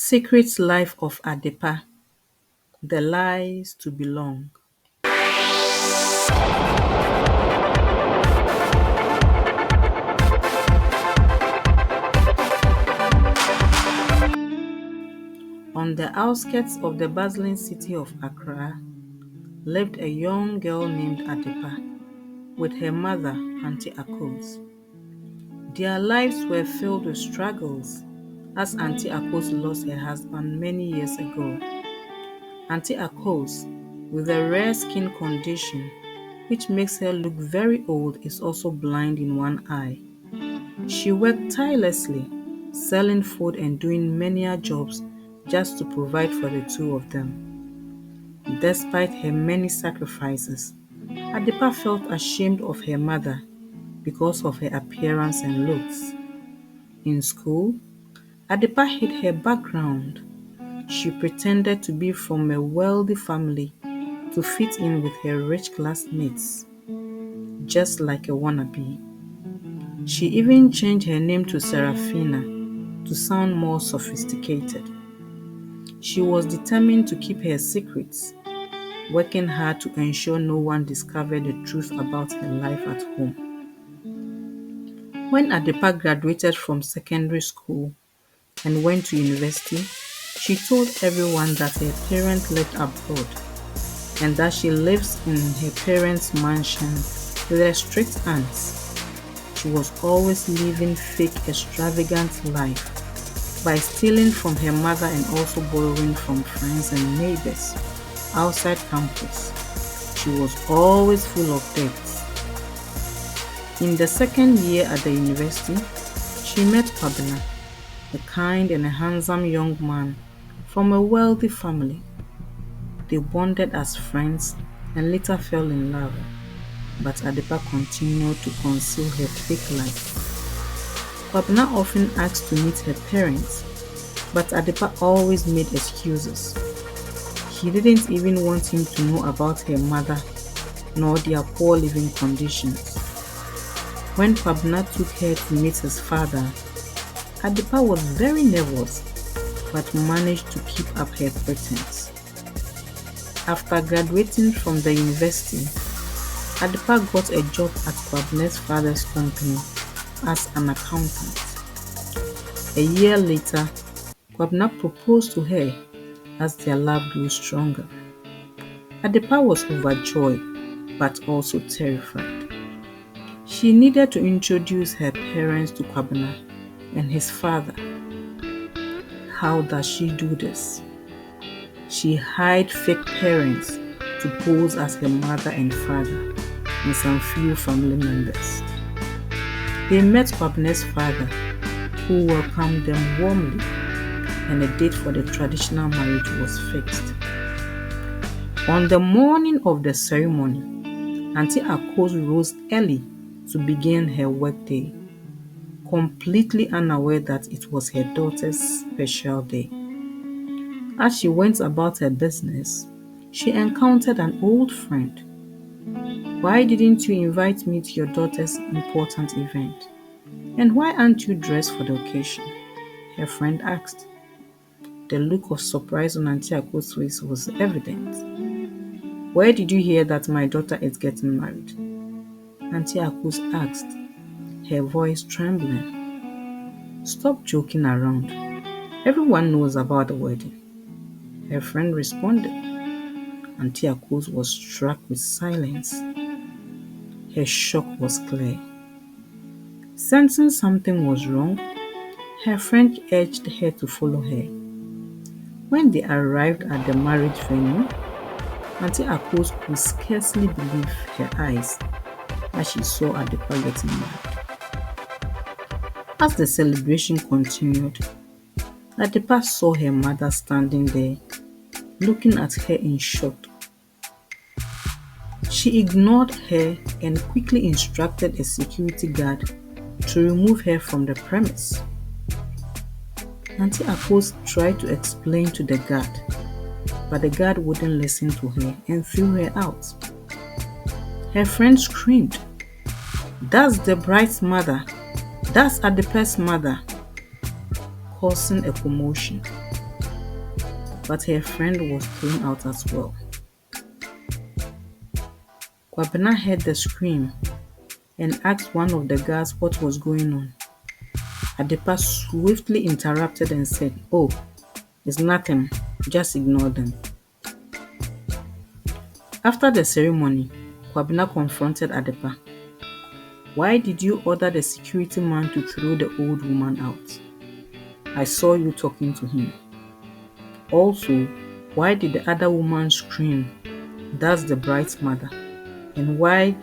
Secret Life of Adepa, The Lies to Belong. On the outskirts of the bustling city of Accra lived a young girl named Adepa with her mother, Ante Akos. Their lives were filled with struggles as Ante Akos lost her husband many years ago. Ante Akos, with a rare skin condition which makes her look very old, is also blind in one eye. She worked tirelessly, selling food and doing many jobs just to provide for the two of them. Despite her many sacrifices, Adepa felt ashamed of her mother because of her appearance and looks. In school, Adepa hid her background. She pretended to be from a wealthy family to fit in with her rich classmates, just like a wannabe. She even changed her name to Serafina to sound more sophisticated. She was determined to keep her secrets, working hard to ensure no one discovered the truth about her life at home. When Adepa graduated from secondary school and went to university, she told everyone that her parents lived abroad and that she lives in her parents' mansion with her strict aunts. She was always living fake extravagant life by stealing from her mother and also borrowing from friends and neighbors outside campus. She was always full of debts. In the second year at the university, she met Kwabena, a kind and a handsome young man from a wealthy family. They bonded as friends and later fell in love, but Adepa continued to conceal her fake life. Kwabena often asked to meet her parents, but Adepa always made excuses. He didn't even want him to know about her mother nor their poor living conditions. When Kwabena took her to meet his father, Adepa was very nervous but managed to keep up her pretense. After graduating from the university, Adepa got a job at Kwabena's father's company as an accountant. A year later, Kwabena proposed to her as their love grew stronger. Adepa was overjoyed but also terrified. She needed to introduce her parents to Kwabena and his father. How does she do this? She hired fake parents to pose as her mother and father and some few family members. They met Kwabena's father, who welcomed them warmly, and a date for the traditional marriage was fixed. On the morning of the ceremony, Ante Akos rose early to begin her workday, completely unaware that it was her daughter's special day. As she went about her business, she encountered an old friend. "Why didn't you invite me to your daughter's important event? And why aren't you dressed for the occasion?" her friend asked. The look of surprise on Ante Akos' face was evident. "Where did you hear that my daughter is getting married?" Ante Akos asked, her voice trembling. "Stop joking around. Everyone knows about the wedding," her friend responded. Ante Akos was struck with silence. Her shock was clear. Sensing something was wrong, her friend urged her to follow her. When they arrived at the marriage venue, Ante Akos could scarcely believe her eyes as she saw Adepa getting married. As the celebration continued, Adepa saw her mother standing there, looking at her in shock. She ignored her and quickly instructed a security guard to remove her from the premise. Ante Akos tried to explain to the guard, but the guard wouldn't listen to her and threw her out. Her friend screamed, "That's the bride's mother! That's Adepa's mother!" causing a commotion. but her friend was thrown out as well. Kwabena heard the scream and asked one of the guards what was going on. Adepa swiftly interrupted and said, "Oh, it's nothing, just ignore them." After the ceremony, Kwabena confronted Adepa. "Why did you order the security man to throw the old woman out? I saw you talking to him. Also, why did the other woman scream? That's the bride's mother. And why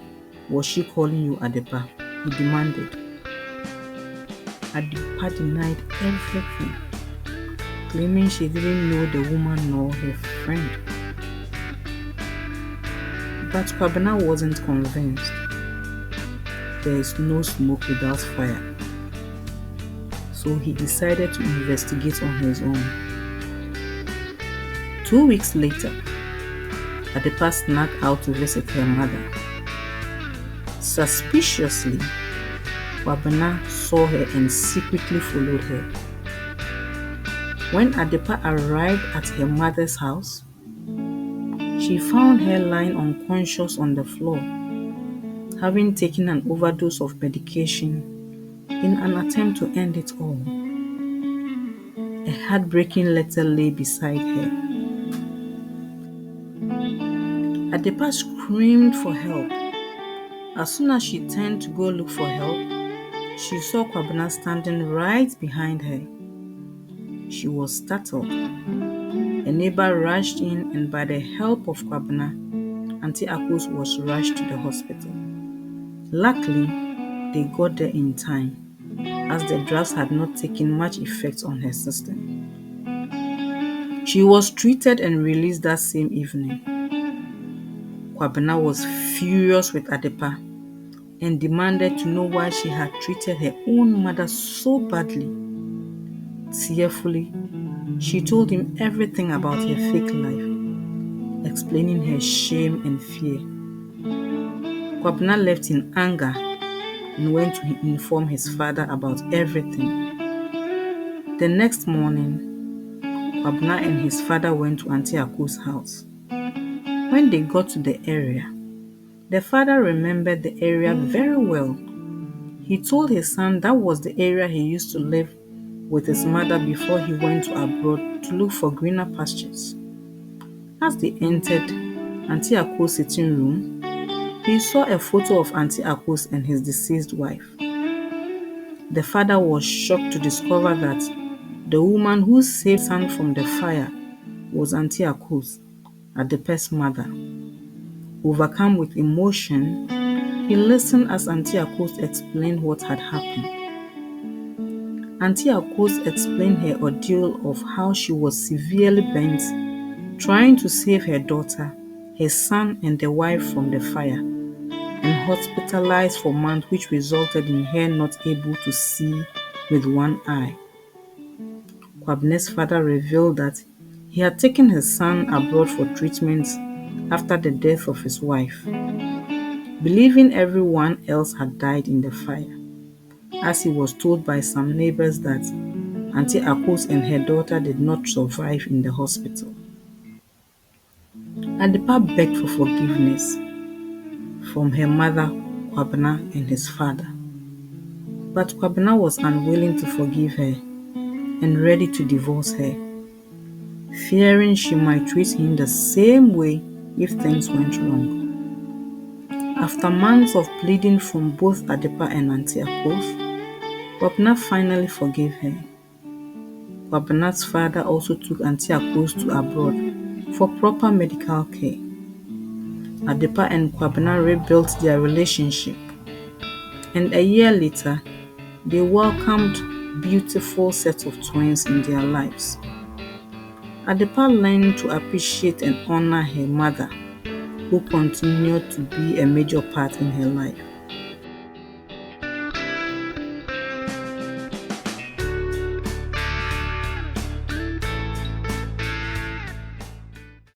was she calling you Adepa?" he demanded. Adepa denied everything, claiming she didn't know the woman nor her friend. But Kwabena wasn't convinced. There is no smoke without fire. So he decided to investigate on his own. 2 weeks later, Adepa snuck out to visit her mother. Suspiciously, Kwabena saw her and secretly followed her. When Adepa arrived at her mother's house, she found her lying unconscious on the floor, having taken an overdose of medication in an attempt to end it all. A heartbreaking letter lay beside her. Adepa screamed for help. As soon as she turned to go look for help, she saw Kwabena standing right behind her. She was startled. A neighbor rushed in, and by the help of Kwabena, Ante Akos was rushed to the hospital. Luckily, they got there in time, as the drugs had not taken much effect on her system. She was treated and released that same evening. Kwabena was furious with Adepa and demanded to know why she had treated her own mother so badly. Tearfully, she told him everything about her fake life, explaining her shame and fear. Kwabena left in anger and went to inform his father about everything. The next morning, Kwabena and his father went to Ante Akos' house. When they got to the area, the father remembered the area very well. He told his son that was the area he used to live with his mother before he went to abroad to look for greener pastures. As they entered Ante Akos' sitting room, he saw a photo of Ante Akos and his deceased wife. The father was shocked to discover that the woman who saved his son from the fire was Ante Akos, Adepa's mother. Overcome with emotion, he listened as Ante Akos explained what had happened. Ante Akos explained her ordeal of how she was severely burnt trying to save her daughter, her son, and the wife from the fire, and hospitalized for months, which resulted in her not able to see with one eye. Kwabena's father revealed that he had taken his son abroad for treatment after the death of his wife, believing everyone else had died in the fire, as he was told by some neighbors that Ante Akos and her daughter did not survive in the hospital. Adepa begged for forgiveness from her mother, Kwabena, and his father. But Kwabena was unwilling to forgive her and ready to divorce her, fearing she might treat him the same way if things went wrong. After months of pleading from both Adepa and Ante Akos, Kwabena finally forgave her. Kwabena's father also took Ante Akos to abroad for proper medical care. Adepa and Kwabena rebuilt their relationship, and a year later, they welcomed a beautiful set of twins in their lives. Adepa learned to appreciate and honor her mother, who continued to be a major part in her life.